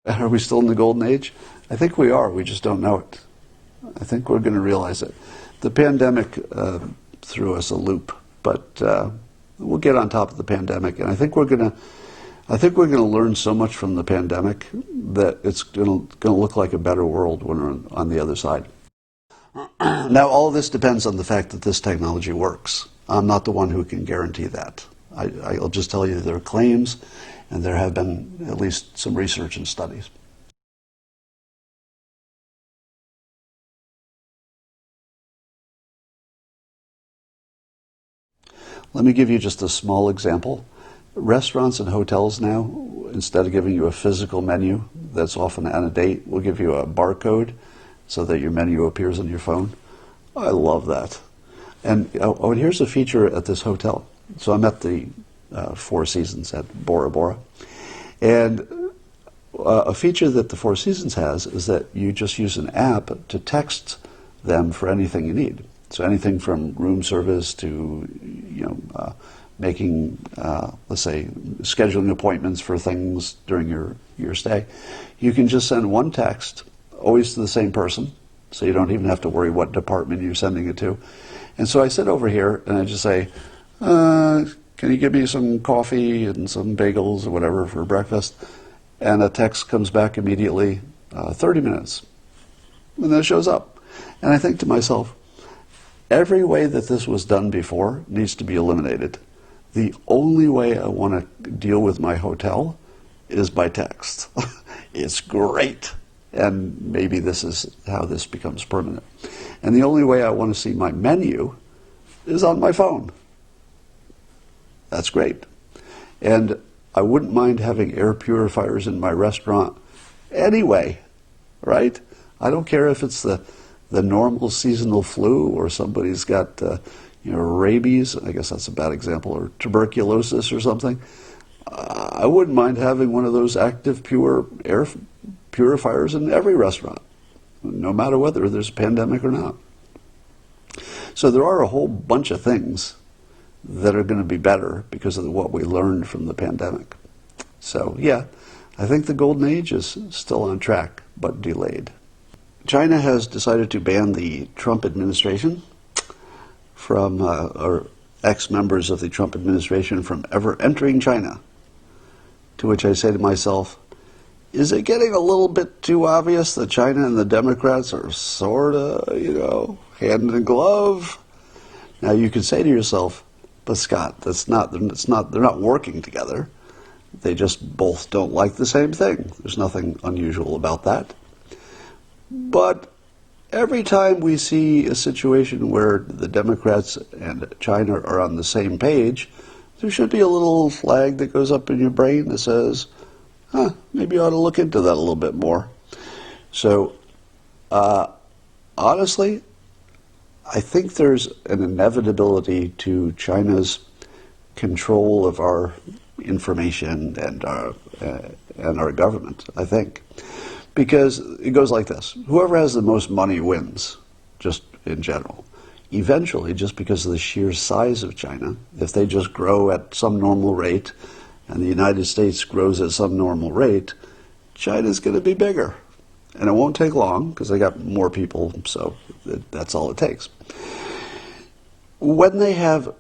Are we still in the golden age? I think we are. We just don't know it. I think we're going to realize it. The pandemic threw us a loop, but we'll get on top of the pandemic, and I think we're going to learn so much from the pandemic that it's going to look like a better world when we're on the other side. Now, all of this depends on the fact that this technology works. I'm not the one who can guarantee that. I'll just tell you there are claims, and there have been at least some research and studies. Let me give you just a small example. Restaurants and hotels now, instead of giving you a physical menu that's often out of date, will give you a barcode so that your menu appears on your phone. I love that. And here's a feature at this hotel. So I'm at the Four Seasons at Bora Bora. And a feature that the Four Seasons has is that you just use an app to text them for anything you need. So anything from room service to, making, let's say, scheduling appointments for things during your stay. You can just send one text, always to the same person, so you don't even have to worry what department you're sending it to. And so I sit over here and I just say, can you give me some coffee and some bagels or whatever for breakfast? And a text comes back immediately, 30 minutes. And then it shows up. And I think to myself, every way that this was done before needs to be eliminated. The only way I want to deal with my hotel is by text. It's great. And maybe this is how this becomes permanent. And the only way I want to see my menu is on my phone. That's great. And I wouldn't mind having air purifiers in my restaurant anyway, right? I don't care if it's the normal seasonal flu or somebody's got rabies, I guess that's a bad example, or tuberculosis or something. I wouldn't mind having one of those active pure air purifiers in every restaurant, no matter whether there's a pandemic or not. So there are a whole bunch of things that are going to be better because of what we learned from the pandemic. So yeah, I think the golden age is still on track, but delayed. China has decided to ban the Trump administration from, or ex-members of the Trump administration from ever entering China. To which I say to myself, is it getting a little bit too obvious that China and the Democrats are sort of, hand in glove? Now you could say to yourself, but Scott, they're not working together. They just both don't like the same thing. There's nothing unusual about that. But every time we see a situation where the Democrats and China are on the same page, there should be a little flag that goes up in your brain that says, maybe you ought to look into that a little bit more. So, honestly, I think there's an inevitability to China's control of our information and our government, I think. Because it goes like this. Whoever has the most money wins, just in general. Eventually, just because of the sheer size of China, if they just grow at some normal rate, and the United States grows at some normal rate, China's going to be bigger. And it won't take long, because they got more people, so that's all it takes. When they have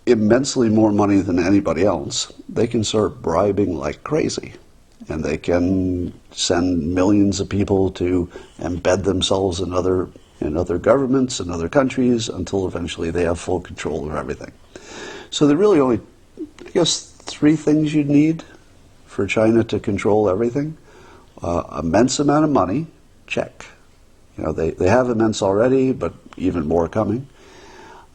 immensely more money than anybody else, they can start bribing like crazy. And they can send millions of people to embed themselves in other governments and other countries until eventually they have full control of everything. So there are really only, I guess, three things you'd need for China to control everything. Immense amount of money, check. They have immense already, but even more coming.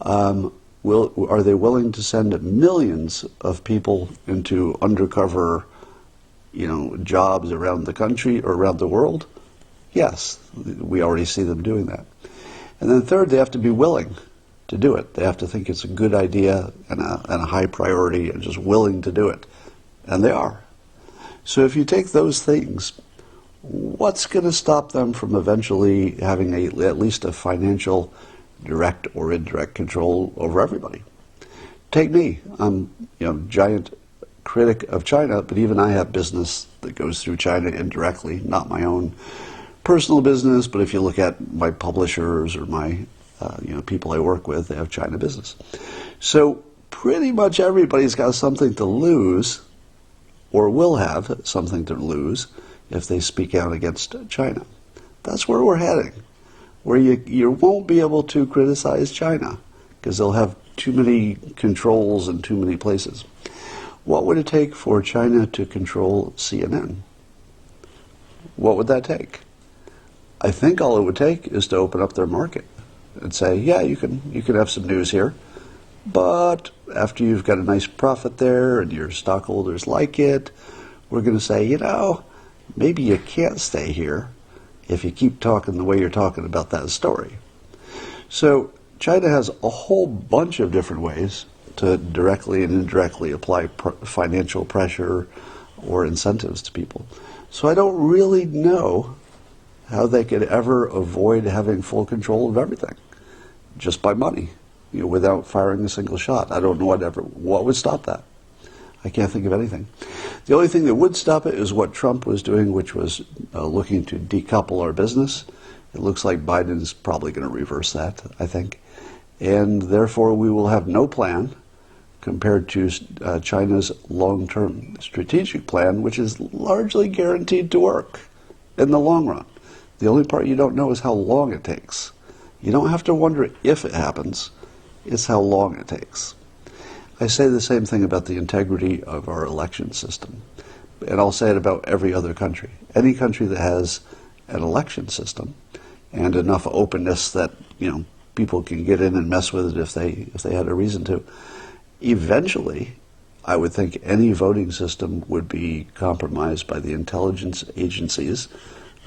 Are they willing to send millions of people into undercover jobs around the country or around the world? Yes, we already see them doing that. And then third, they have to be willing to do it. They have to think it's a good idea and a high priority and just willing to do it. And they are. So if you take those things, what's going to stop them from eventually having at least a financial direct or indirect control over everybody? Take me. I'm giant critic of China, but even I have business that goes through China indirectly, not my own personal business, but if you look at my publishers or my people I work with, they have China business. So pretty much everybody's got something to lose, or will have something to lose, if they speak out against China. That's where we're heading, where you won't be able to criticize China because they'll have too many controls in too many places. What would it take for China to control CNN? What would that take? I think all it would take is to open up their market and say, yeah, you can have some news here, but after you've got a nice profit there and your stockholders like it, we're going to say, maybe you can't stay here if you keep talking the way you're talking about that story. So China has a whole bunch of different ways to directly and indirectly apply financial pressure or incentives to people. So I don't really know how they could ever avoid having full control of everything just by money, without firing a single shot. I don't know what would stop that. I can't think of anything. The only thing that would stop it is what Trump was doing, which was looking to decouple our business. It looks like Biden's probably going to reverse that, I think. And therefore we will have no plan compared to China's long-term strategic plan, which is largely guaranteed to work in the long run. The only part you don't know is how long it takes. You don't have to wonder if it happens, it's how long it takes. I say the same thing about the integrity of our election system. And I'll say it about every other country. Any country that has an election system and enough openness that, people can get in and mess with it if they had a reason to, eventually, I would think any voting system would be compromised by the intelligence agencies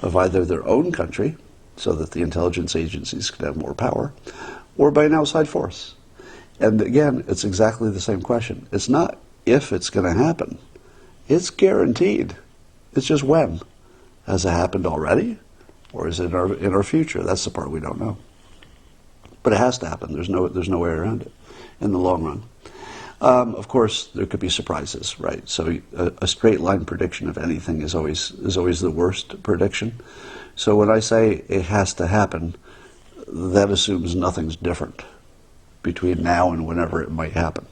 of either their own country, so that the intelligence agencies could have more power, or by an outside force. And again, it's exactly the same question. It's not if it's going to happen. It's guaranteed. It's just when. Has it happened already? Or is it in our future? That's the part we don't know. But it has to happen. There's no way around it in the long run. Of course, there could be surprises, right? So a straight line prediction of anything is always the worst prediction. So when I say it has to happen, that assumes nothing's different between now and whenever it might happen.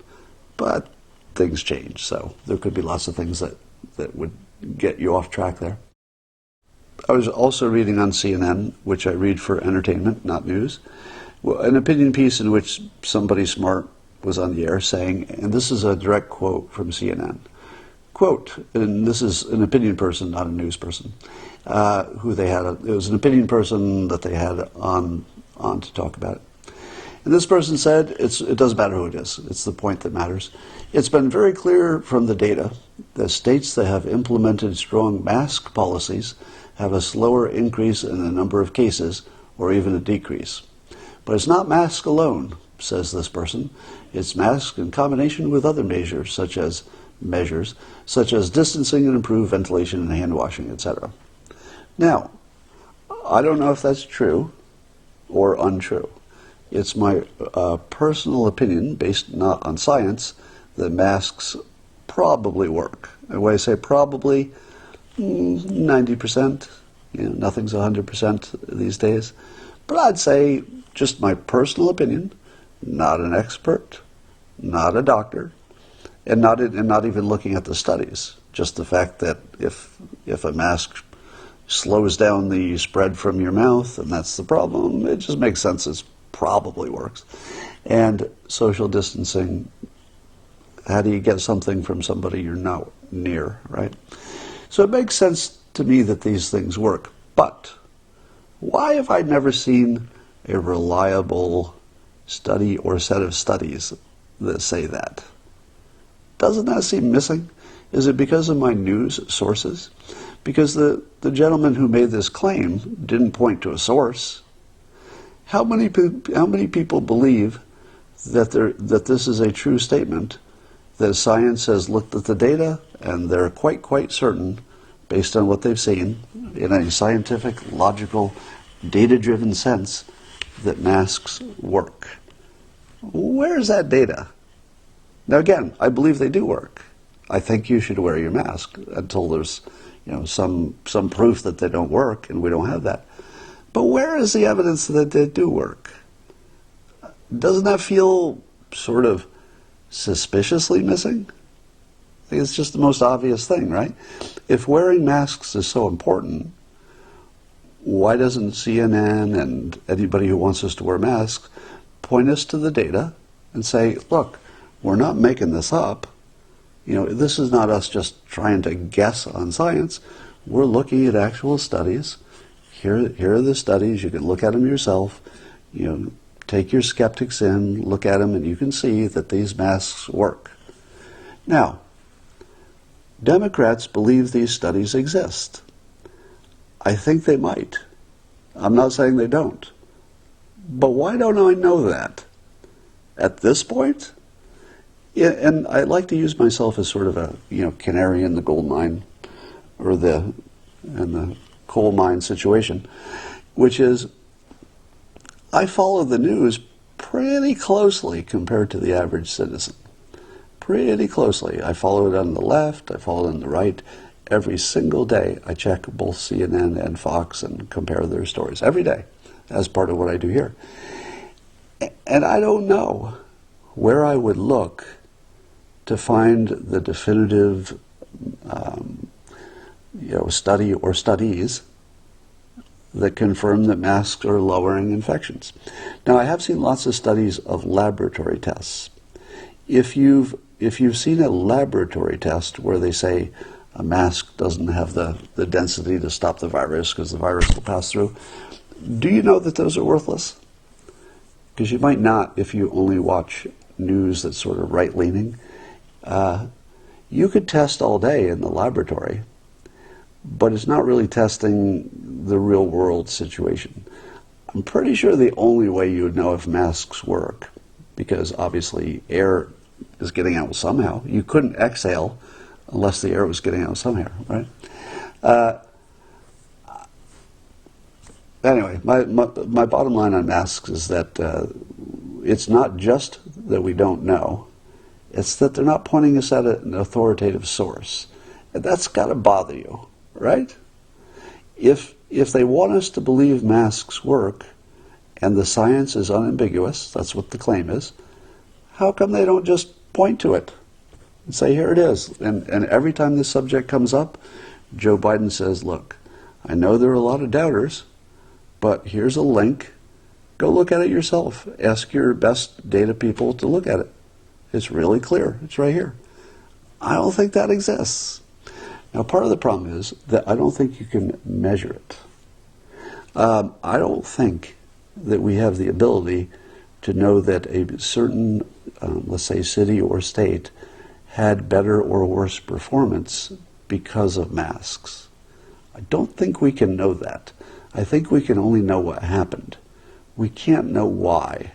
But things change, so there could be lots of things that would get you off track there. I was also reading on CNN, which I read for entertainment, not news, an opinion piece in which somebody smart was on the air saying, and this is a direct quote from CNN, quote, and this is an opinion person, not a news person, who they had, it was an opinion person that they had on to talk about it. And this person said, it doesn't matter who it is, it's the point that matters. It's been very clear from the data that states that have implemented strong mask policies have a slower increase in the number of cases or even a decrease. But it's not masks alone, says this person. It's masks in combination with other measures such as distancing and improved ventilation and hand washing, etc. Now, I don't know if that's true or untrue. It's my personal opinion, based not on science, that masks probably work. And when I say probably, 90%, nothing's 100% these days. But I'd say, just my personal opinion, not an expert, not a doctor, and not even looking at the studies. Just the fact that if a mask slows down the spread from your mouth, and that's the problem, it just makes sense. It probably works. And social distancing, how do you get something from somebody you're not near, right? So it makes sense to me that these things work. But why have I never seen a reliable study or set of studies that say that? Doesn't that seem missing? Is it because of my news sources? Because the gentleman who made this claim didn't point to a source. How many people believe that this is a true statement, that science has looked at the data and they're quite certain, based on what they've seen, in a scientific, logical, data-driven sense, that masks work? Where is that data? Now again, I believe they do work. I think you should wear your mask until there's, some proof that they don't work, and we don't have that. But where is the evidence that they do work? Doesn't that feel sort of suspiciously missing? I think it's just the most obvious thing, right? If wearing masks is so important, why doesn't CNN and anybody who wants us to wear masks point us to the data and say, look, we're not making this up. This is not us just trying to guess on science. We're looking at actual studies. Here are the studies. You can look at them yourself. Take your skeptics in, look at them, and you can see that these masks work. Now, Democrats believe these studies exist. I think they might. I'm not saying they don't. But why don't I know that? At this point? And I like to use myself as sort of a canary in the gold mine, or in the coal mine situation, which is I follow the news pretty closely compared to the average citizen. Pretty closely. I follow it on the left, I follow it on the right. Every single day I check both CNN and Fox and compare their stories. Every day, as part of what I do here. And I don't know where I would look to find the definitive study or studies that confirm that masks are lowering infections. Now, I have seen lots of studies of laboratory tests. If you've seen a laboratory test where they say a mask doesn't have the density to stop the virus because the virus will pass through, do you know that those are worthless? Because you might not if you only watch news that's sort of right-leaning. You could test all day in the laboratory, but it's not really testing the real-world situation. I'm pretty sure the only way you would know if masks work, because obviously air is getting out somehow. You couldn't exhale unless the air was getting out somehow, right? Anyway, my bottom line on masks is that it's not just that we don't know, it's that they're not pointing us at an authoritative source. And that's got to bother you, right? If they want us to believe masks work and the science is unambiguous, that's what the claim is, how come they don't just point to it and say, here it is? And every time this subject comes up, Joe Biden says, look, I know there are a lot of doubters, but here's a link. Go look at it yourself. Ask your best data people to look at it. It's really clear. It's right here. I don't think that exists. Now, part of the problem is that I don't think you can measure it. I don't think that we have the ability to know that a certain, let's say, city or state had better or worse performance because of masks. I don't think we can know that. I think we can only know what happened. We can't know why.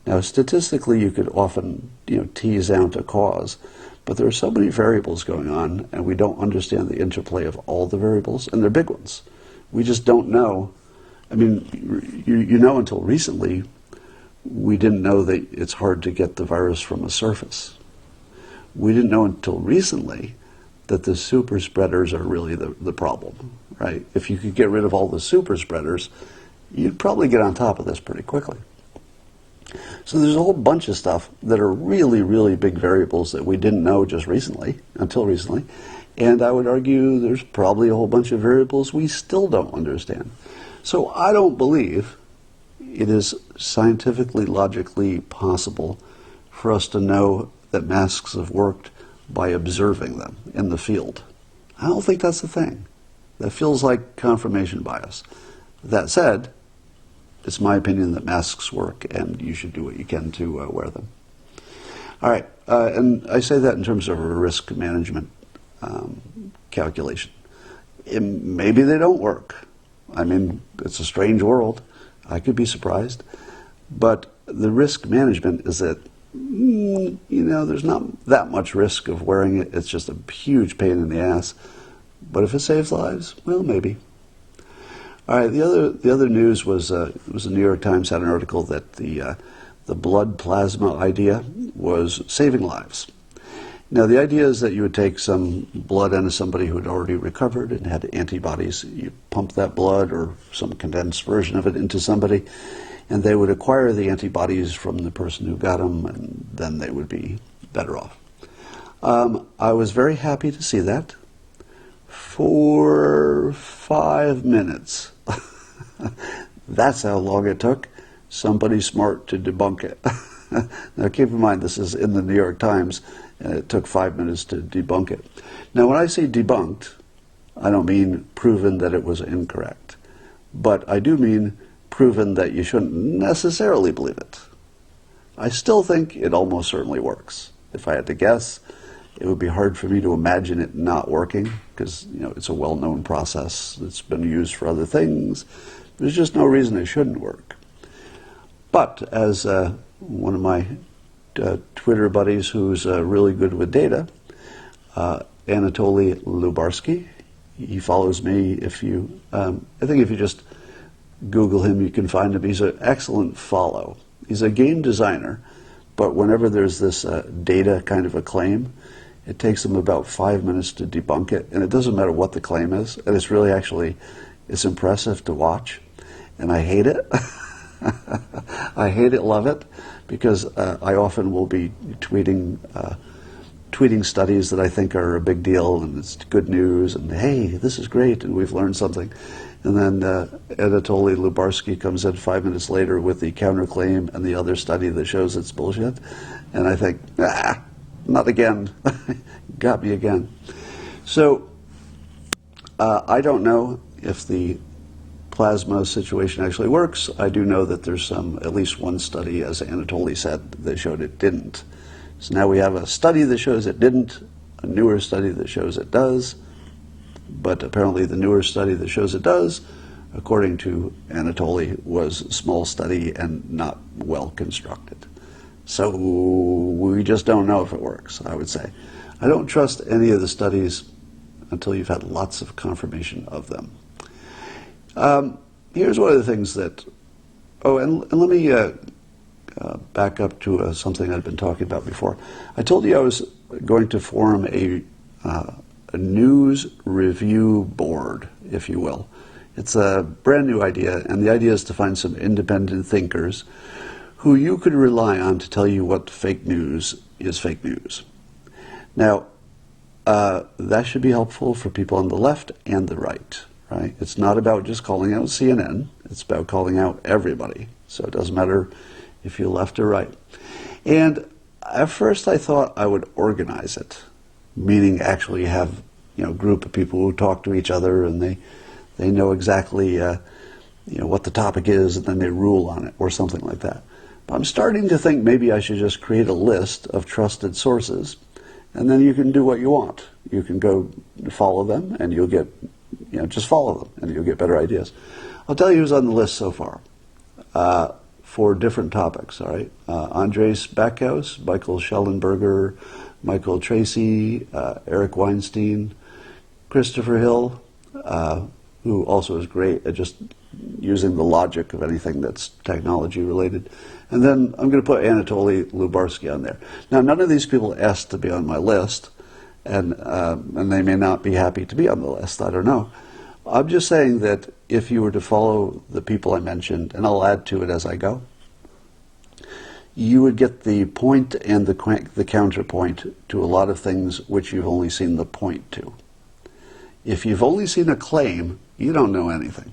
Now, statistically, you could often, tease out a cause, but there are so many variables going on, and we don't understand the interplay of all the variables, and they're big ones. We just don't know. I mean, until recently, we didn't know that it's hard to get the virus from a surface. We didn't know until recently that the super spreaders are really the problem, right? If you could get rid of all the super spreaders, you'd probably get on top of this pretty quickly. So there's a whole bunch of stuff that are really, really big variables that we didn't know just recently, until recently. And I would argue there's probably a whole bunch of variables we still don't understand. So I don't believe it is scientifically, logically possible for us to know that masks have worked by observing them in the field. I don't think that's the thing. That feels like confirmation bias. That said, it's my opinion that masks work, and you should do what you can to wear them. All right, and I say that in terms of a risk management calculation. Maybe they don't work. I mean, it's a strange world. I could be surprised. But the risk management is that, there's not that much risk of wearing it. It's just a huge pain in the ass. But if it saves lives, well, maybe. All right, the other news was the New York Times had an article that the blood plasma idea was saving lives. Now, the idea is that you would take some blood into somebody who had already recovered and had antibodies. You pump that blood or some condensed version of it into somebody, and they would acquire the antibodies from the person who got them, and then they would be better off. I was very happy to see that for 5 minutes. That's how long it took somebody smart to debunk it. Now, keep in mind, this is in the New York Times, and it took 5 minutes to debunk it. Now, when I say debunked, I don't mean proven that it was incorrect, but I do mean proven that you shouldn't necessarily believe it. I still think it almost certainly works. If I had to guess, it would be hard for me to imagine it not working, because it's a well-known process that's been used for other things. There's just no reason it shouldn't work. But as one of my Twitter buddies who's really good with data, Anatoly Lubarsky, he follows me. If you, I think if you just Google him, you can find him. He's an excellent follow. He's a game designer, but whenever there's this data kind of a claim, it takes him about 5 minutes to debunk it, and it doesn't matter what the claim is, and it's really actually, it's impressive to watch, and I hate it. I hate it, love it, because I often will be tweeting studies that I think are a big deal, and it's good news, and hey, this is great, and we've learned something. And then Anatoly Lubarsky comes in 5 minutes later with the counterclaim and the other study that shows it's bullshit. And I think, not again. Got me again. So I don't know if the plasma situation actually works. I do know that there's at least one study, as Anatoly said, that showed it didn't. So now we have a study that shows it didn't, a newer study that shows it does. But apparently the newer study that shows it does, according to Anatoly, was a small study and not well constructed. So we just don't know if it works, I would say. I don't trust any of the studies until you've had lots of confirmation of them. Here's one of the things that, and let me back up to something I'd been talking about before. I told you I was going to form a news review board, if you will. It's a brand new idea, and the idea is to find some independent thinkers who you could rely on to tell you what fake news is fake news. Now, that should be helpful for people on the left and the right, right? It's not about just calling out CNN. It's about calling out everybody. So it doesn't matter if you're left or right. And at first I thought I would organize it, meaning actually have a group of people who talk to each other, and they know exactly what the topic is, and then they rule on it or something like that. But I'm starting to think maybe I should just create a list of trusted sources, and then you can do what you want. You can go follow them, and you'll get just follow them, and you'll get better ideas. I'll tell you who's on the list so far for different topics. All right, Andres Backhaus, Michael Schellenberger, Michael Tracy, Eric Weinstein, Christopher Hill, who also is great at just using the logic of anything that's technology related. And then I'm going to put Anatoly Lubarsky on there. Now, none of these people asked to be on my list, and they may not be happy to be on the list. I don't know. I'm just saying that if you were to follow the people I mentioned, and I'll add to it as I go, you would get the point and the counterpoint to a lot of things which you've only seen the point to. If you've only seen a claim, you don't know anything.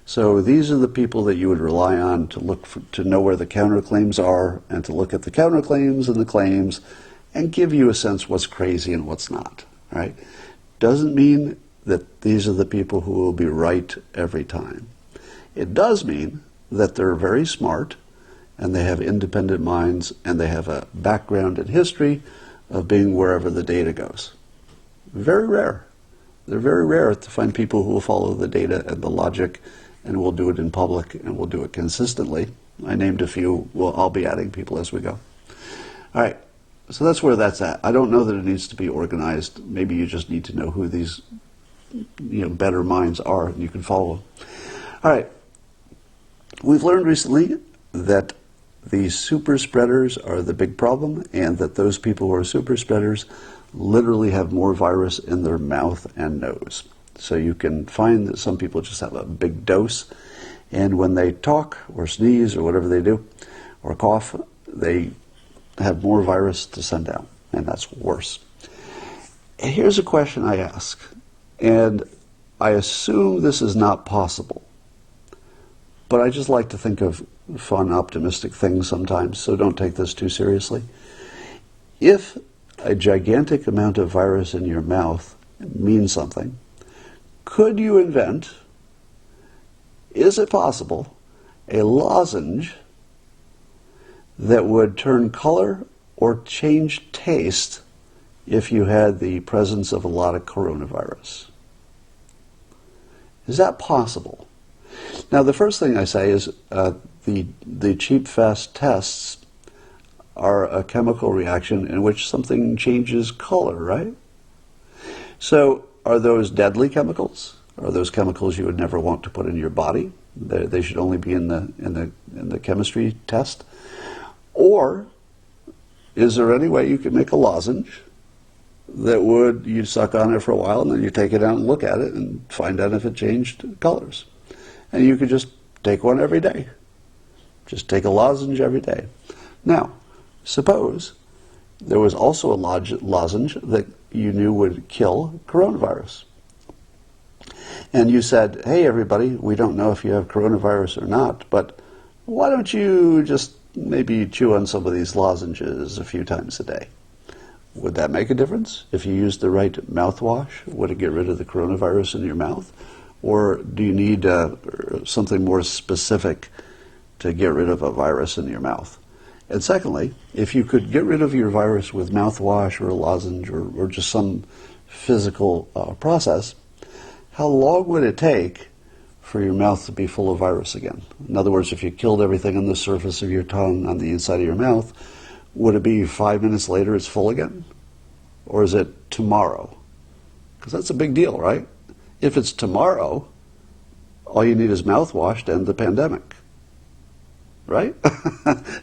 So these are the people that you would rely on to look to know where the counterclaims are, and to look at the counterclaims and the claims and give you a sense what's crazy and what's not. Right? Doesn't mean that these are the people who will be right every time. It does mean that they're very smart, and they have independent minds, and they have a background and history of being wherever the data goes. Very rare. They're very rare to find people who will follow the data and the logic, and will do it in public, and will do it consistently. I named a few. Well, I'll be adding people as we go. All right, so that's where that's at. I don't know that it needs to be organized. Maybe you just need to know who these better minds are, and you can follow them. All right, we've learned recently that the super spreaders are the big problem, and that those people who are super spreaders literally have more virus in their mouth and nose. So you can find that some people just have a big dose, and when they talk or sneeze or whatever they do, or cough, they have more virus to send out, and that's worse. And here's a question I ask, and I assume this is not possible, but I just like to think of fun, optimistic things sometimes, so don't take this too seriously. If a gigantic amount of virus in your mouth means something, could you invent, is it possible, a lozenge that would turn color or change taste if you had the presence of a lot of coronavirus? Is that possible? Now, the first thing I say is the cheap, fast tests are a chemical reaction in which something changes color, right? So are those deadly chemicals? Are those chemicals you would never want to put in your body? They should only be in the chemistry test. Or is there any way you could make a lozenge that would, you suck on it for a while and then you take it out and look at it and find out if it changed colors? And you could just take one every day. Just take a lozenge every day. Now, suppose there was also a lozenge that you knew would kill coronavirus. And you said, hey everybody, we don't know if you have coronavirus or not, but why don't you just maybe chew on some of these lozenges a few times a day? Would that make a difference? If you used the right mouthwash, would it get rid of the coronavirus in your mouth? Or do you need something more specific to get rid of a virus in your mouth? And secondly, if you could get rid of your virus with mouthwash or a lozenge or just some physical process, how long would it take for your mouth to be full of virus again? In other words, if you killed everything on the surface of your tongue, on the inside of your mouth, would it be 5 minutes later it's full again? Or is it tomorrow? Because that's a big deal, right? If it's tomorrow, all you need is mouthwash to end the pandemic. Right?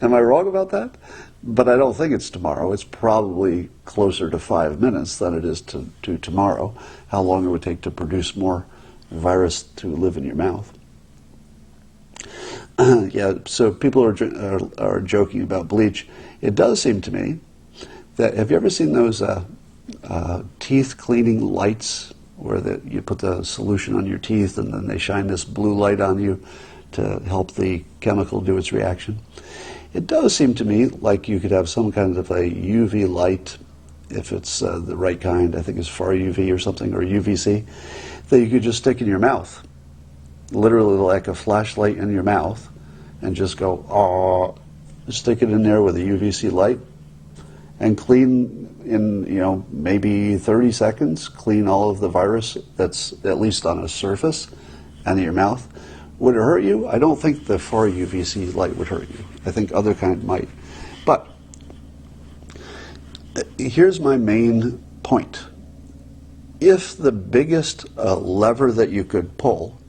Am I wrong about that? But I don't think it's tomorrow. It's probably closer to 5 minutes than it is to tomorrow, how long it would take to produce more virus to live in your mouth. Yeah, so people are joking about bleach. It does seem to me that, have you ever seen those teeth cleaning lights where you put the solution on your teeth and then they shine this blue light on you to help the chemical do its reaction? It does seem to me like you could have some kind of a UV light, if it's the right kind, I think it's far UV or something, or UVC, that you could just stick in your mouth, literally like a flashlight in your mouth, and just go, oh, stick it in there with a UVC light, and clean in, maybe 30 seconds, clean all of the virus that's at least on a surface and in your mouth. Would it hurt you? I don't think the far UVC light would hurt you. I think other kind might. But here's my main point. If the biggest lever that you could pull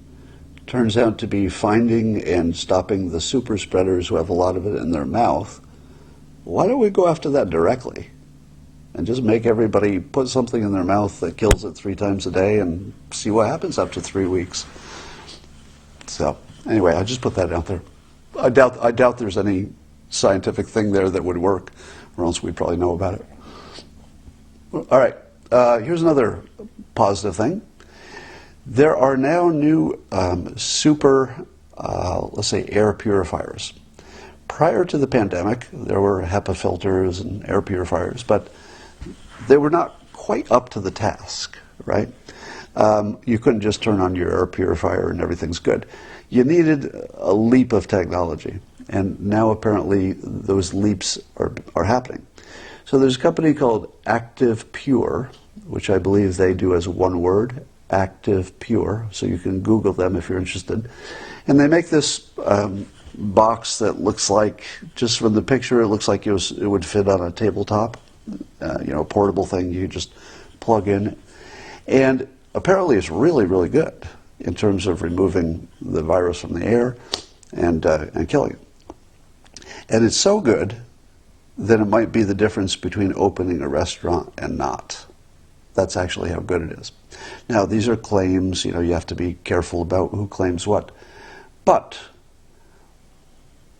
turns out to be finding and stopping the super spreaders who have a lot of it in their mouth, why don't we go after that directly and just make everybody put something in their mouth that kills it 3 times a day and see what happens after 3 weeks? So anyway, I just put that out there. I doubt there's any scientific thing there that would work, or else we'd probably know about it. All right, here's another positive thing. There are now new let's say, air purifiers. Prior to the pandemic, there were HEPA filters and air purifiers, but they were not quite up to the task, right? You couldn't just turn on your air purifier and everything's good. You needed a leap of technology, and now apparently those leaps are happening. So there's a company called Active Pure, which I believe they do as one word, Active Pure, so you can Google them if you're interested. And they make this box that looks like, just from the picture, it looks like it would fit on a tabletop, a portable thing you just plug in. And apparently it's really, really good in terms of removing the virus from the air and killing it. And it's so good that it might be the difference between opening a restaurant and not. That's actually how good it is. Now, these are claims, you have to be careful about who claims what. But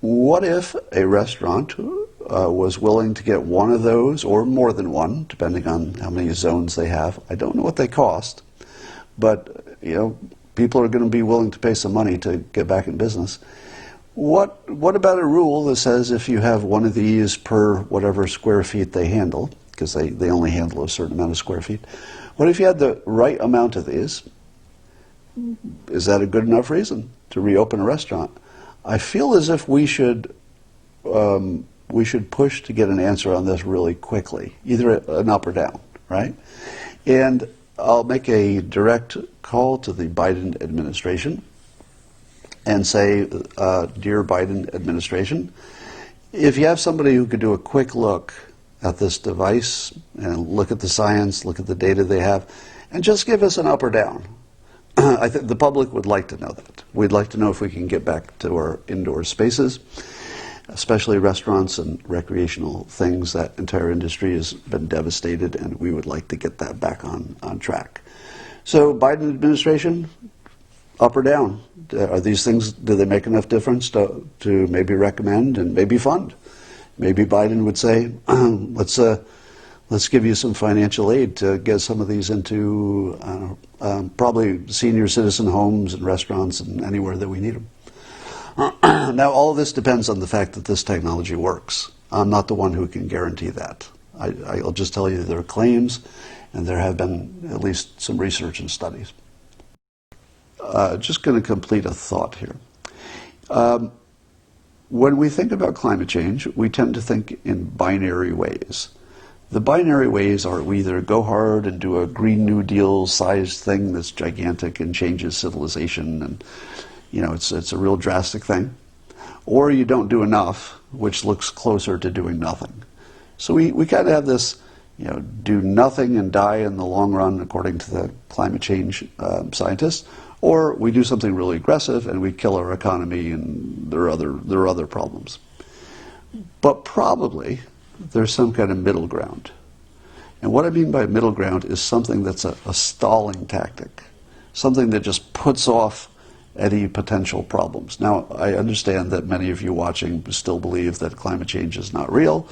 what if a restaurant was willing to get one of those, or more than one, depending on how many zones they have? I don't know what they cost, but people are going to be willing to pay some money to get back in business. What about a rule that says if you have one of these per whatever square feet they handle, because they only handle a certain amount of square feet, what if you had the right amount of these? Is that a good enough reason to reopen a restaurant? I feel as if we should push to get an answer on this really quickly, either an up or down, right? And I'll make a direct call to the Biden administration and say, dear Biden administration, if you have somebody who could do a quick look at this device and look at the science, look at the data they have, and just give us an up or down. I think the public would like to know that. We'd like to know if we can get back to our indoor spaces, especially restaurants and recreational things. That entire industry has been devastated, and we would like to get that back on track. So, Biden administration, up or down? Are these things, do they make enough difference to maybe recommend and maybe fund? Maybe Biden would say, let's give you some financial aid to get some of these into probably senior citizen homes and restaurants and anywhere that we need them. Now, all of this depends on the fact that this technology works. I'm not the one who can guarantee that. I'll just tell you there are claims, and there have been at least some research and studies. Just going to complete a thought here. When we think about climate change, we tend to think in binary ways. The binary ways are we either go hard and do a Green New Deal sized thing that's gigantic and changes civilization, and it's a real drastic thing, or you don't do enough, which looks closer to doing nothing. So we kind of have this, do nothing and die in the long run, according to the climate change scientists, or we do something really aggressive and we kill our economy, and there are other problems. But probably there's some kind of middle ground. And what I mean by middle ground is something that's a stalling tactic, something that just puts off any potential problems. Now, I understand that many of you watching still believe that climate change is not real.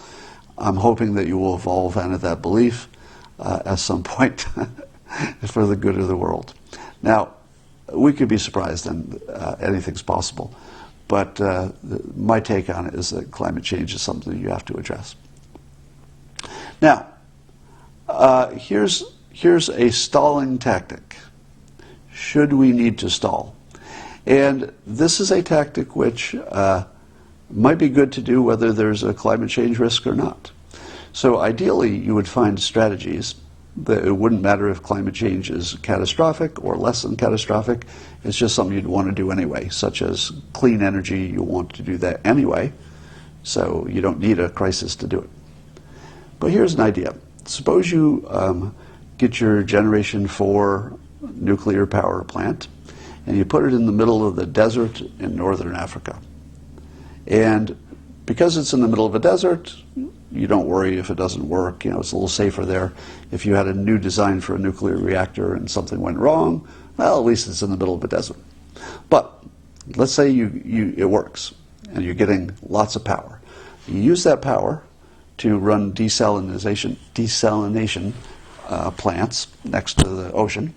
I'm hoping that you will evolve out of that belief at some point for the good of the world. Now, we could be surprised, and anything's possible. But my take on it is that climate change is something you have to address. Now, here's a stalling tactic. Should we need to stall? And this is a tactic which might be good to do whether there's a climate change risk or not. So ideally, you would find strategies that it wouldn't matter if climate change is catastrophic or less than catastrophic. It's just something you'd want to do anyway, such as clean energy. You want to do that anyway, so you don't need a crisis to do it. But here's an idea. Suppose you get your Generation 4 nuclear power plant, and you put it in the middle of the desert in northern Africa. And because it's in the middle of a desert, you don't worry if it doesn't work. It's a little safer there. If you had a new design for a nuclear reactor and something went wrong, well, at least it's in the middle of a desert. But let's say it works, and you're getting lots of power. You use that power to run desalination plants next to the ocean,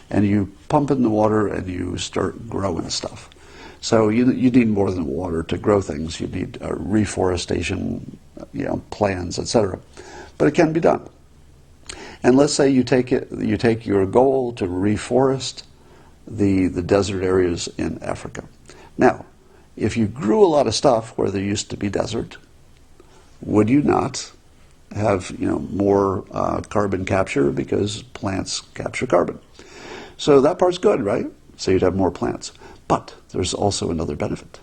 and you pump in the water and you start growing stuff. So you need more than water to grow things. You need reforestation, plans, etc. But it can be done. And let's say you take your goal to reforest the desert areas in Africa. Now, if you grew a lot of stuff where there used to be desert, would you not have more carbon capture, because plants capture carbon? So that part's good, right? So you'd have more plants. But there's also another benefit,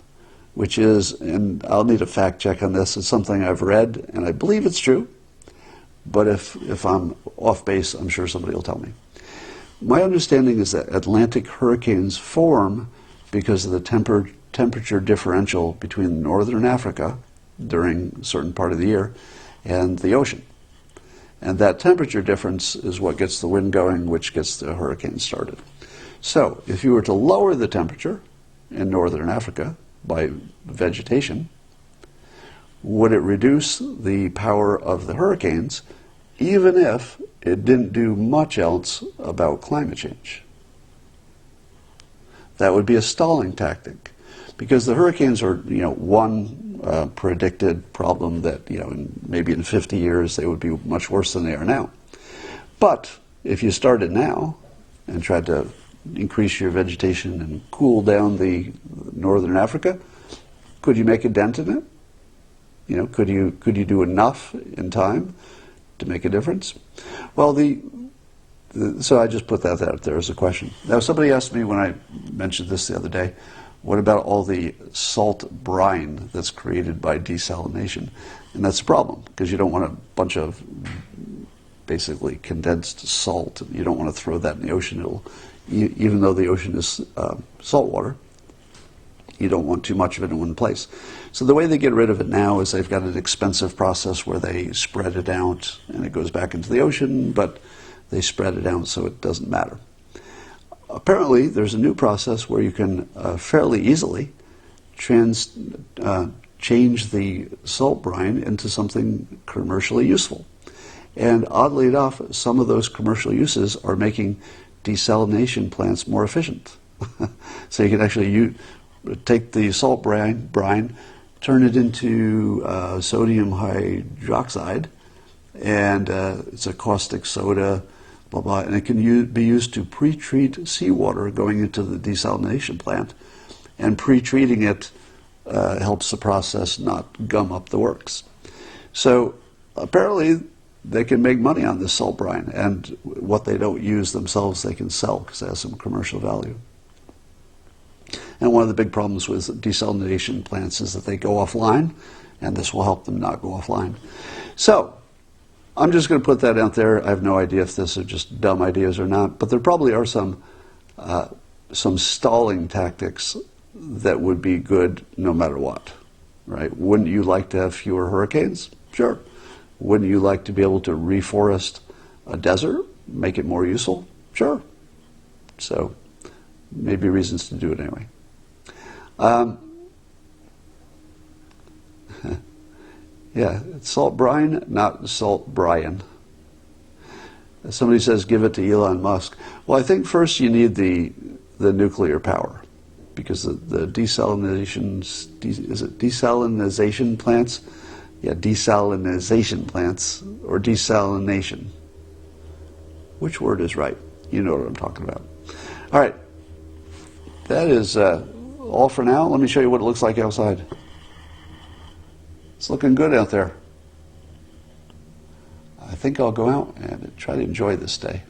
which is, and I'll need a fact check on this, it's something I've read, and I believe it's true, but if I'm off base, I'm sure somebody will tell me. My understanding is that Atlantic hurricanes form because of the temperature differential between northern Africa during a certain part of the year, and the ocean. And that temperature difference is what gets the wind going, which gets the hurricane started. So if you were to lower the temperature in northern Africa by vegetation, would it reduce the power of the hurricanes, even if it didn't do much else about climate change? That would be a stalling tactic, because the hurricanes are, one predicted problem that, maybe in 50 years they would be much worse than they are now. But if you started now and tried to increase your vegetation and cool down the northern Africa, could you make a dent in it? Could you do enough in time to make a difference? Well, so I just put that out there as a question. Now, somebody asked me when I mentioned this the other day, what about all the salt brine that's created by desalination? And that's a problem, because you don't want a bunch of basically condensed salt. You don't want to throw that in the ocean. Even though the ocean is salt water, you don't want too much of it in one place. So the way they get rid of it now is they've got an expensive process where they spread it out and it goes back into the ocean, but they spread it out so it doesn't matter. Apparently, there's a new process where you can fairly easily change the salt brine into something commercially useful. And oddly enough, some of those commercial uses are making desalination plants more efficient. So you can actually take the salt brine, turn it into sodium hydroxide, and it's a caustic soda, blah, blah, and it can be used to pre-treat seawater going into the desalination plant, and pre-treating it helps the process not gum up the works. So apparently they can make money on this salt brine, and what they don't use themselves they can sell because it has some commercial value. And one of the big problems with desalination plants is that they go offline, and this will help them not go offline. So I'm just going to put that out there. I have no idea if this are just dumb ideas or not, but there probably are some stalling tactics that would be good no matter what, right? Wouldn't you like to have fewer hurricanes? Sure. Wouldn't you like to be able to reforest a desert, make it more useful? Sure. So maybe reasons to do it anyway. Yeah, it's salt brine, not salt brine. Somebody says give it to Elon Musk. Well, I think first you need the nuclear power, because the desalination plants? Yeah, desalination plants, or desalination. Which word is right? You know what I'm talking about. All right, that is all for now. Let me show you what it looks like outside. It's looking good out there. I think I'll go out and try to enjoy this day.